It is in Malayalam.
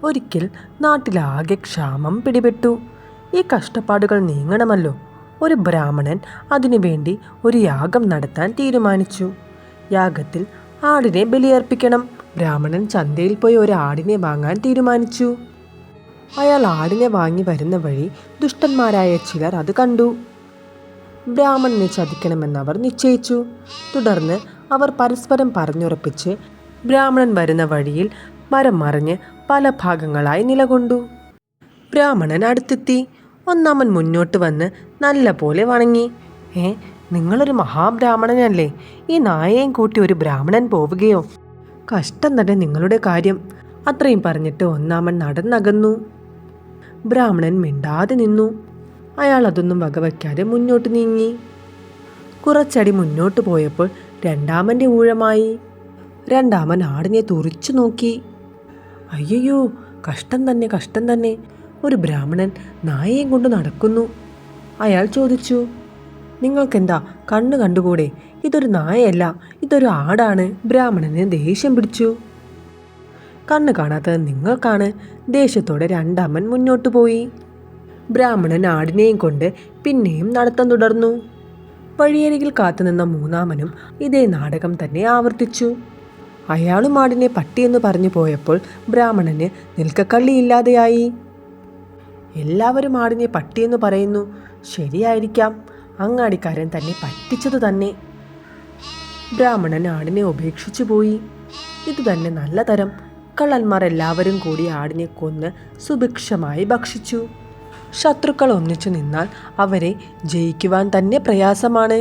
ഒരിക്കൽ നാട്ടിലാകെ ക്ഷാമം പിടിപെട്ടു. ഈ കഷ്ടപ്പാടുകൾ നീങ്ങണമല്ലോ. ഒരു ബ്രാഹ്മണൻ അതിനുവേണ്ടി ഒരു യാഗം നടത്താൻ തീരുമാനിച്ചു. യാഗത്തിൽ ആടിനെ ബലിയർപ്പിക്കണം. ബ്രാഹ്മണൻ ചന്തയിൽ പോയി ഒരു ആടിനെ വാങ്ങാൻ തീരുമാനിച്ചു. അയാൾ ആടിനെ വാങ്ങി വരുന്ന വഴി ദുഷ്ടന്മാരായ ചിലർ അത് കണ്ടു. ബ്രാഹ്മണനെ ചതിക്കണമെന്നവർ നിശ്ചയിച്ചു. തുടർന്ന് അവർ പരസ്പരം പറഞ്ഞുറപ്പിച്ച് ബ്രാഹ്മണൻ വരുന്ന വഴിയിൽ മരം മറിഞ്ഞ് പല ഭാഗങ്ങളായി നിലകൊണ്ടു. ബ്രാഹ്മണൻ അടുത്തെത്തി. ഒന്നാമൻ മുന്നോട്ട് വന്ന് നല്ല പോലെ വണങ്ങി. നിങ്ങളൊരു മഹാബ്രാഹ്മണനല്ലേ? ഈ നായയും കൂട്ടി ഒരു ബ്രാഹ്മണൻ പോവുകയോ? കഷ്ടം തന്നെ നിങ്ങളുടെ കാര്യം. അത്രയും പറഞ്ഞിട്ട് ഒന്നാമൻ നടന്നകന്നു. ബ്രാഹ്മണൻ മിണ്ടാതെ നിന്നു. അയാൾ അതൊന്നും വകവയ്ക്കാതെ മുന്നോട്ട് നീങ്ങി. കുറച്ചടി മുന്നോട്ട് പോയപ്പോൾ രണ്ടാമൻ്റെ ഊഴമായി. രണ്ടാമൻ ആടിനെ തുറിച്ചു നോക്കി. അയ്യോ, കഷ്ടം തന്നെ, കഷ്ടം തന്നെ. ഒരു ബ്രാഹ്മണൻ നായയും കൊണ്ട് നടക്കുന്നു. അയാൾ ചോദിച്ചു, നിങ്ങൾക്കെന്താ കണ്ണു കണ്ടുകൂടെ? ഇതൊരു നായയല്ല, ഇതൊരു ആടാണ്. ബ്രാഹ്മണന് ദേഷ്യം പിടിച്ചു. കണ്ണ് കാണാത്തത് നിങ്ങൾക്കാണ്. ദേഷ്യത്തോടെ രണ്ടാമൻ മുന്നോട്ടു പോയി. ബ്രാഹ്മണൻ ആടിനെയും കൊണ്ട് പിന്നെയും നടത്തം തുടർന്നു. വഴിയരികിൽ കാത്തുനിന്ന മൂന്നാമനും ഇതേ നാടകം തന്നെ ആവർത്തിച്ചു. അയാളും ആടിനെ പട്ടിയെന്ന് പറഞ്ഞു പോയപ്പോൾ ബ്രാഹ്മണന് നിൽക്കക്കള്ളിയില്ലാതെയായി. എല്ലാവരും ആടിനെ പട്ടിയെന്ന് പറയുന്നു. ശരിയായിരിക്കാം, അങ്ങാടിക്കാരൻ തന്നെ പറ്റിച്ചത് തന്നെ. ബ്രാഹ്മണൻ ആടിനെ ഉപേക്ഷിച്ചു പോയി. ഇതുതന്നെ നല്ല തരം. കള്ളന്മാർ എല്ലാവരും കൂടി ആടിനെ കൊന്ന് സുഭിക്ഷമായി ഭക്ഷിച്ചു. ശത്രുക്കൾ ഒന്നിച്ചു നിന്നാൽ അവരെ ജയിക്കുവാൻ തന്നെ പ്രയാസമാണ്.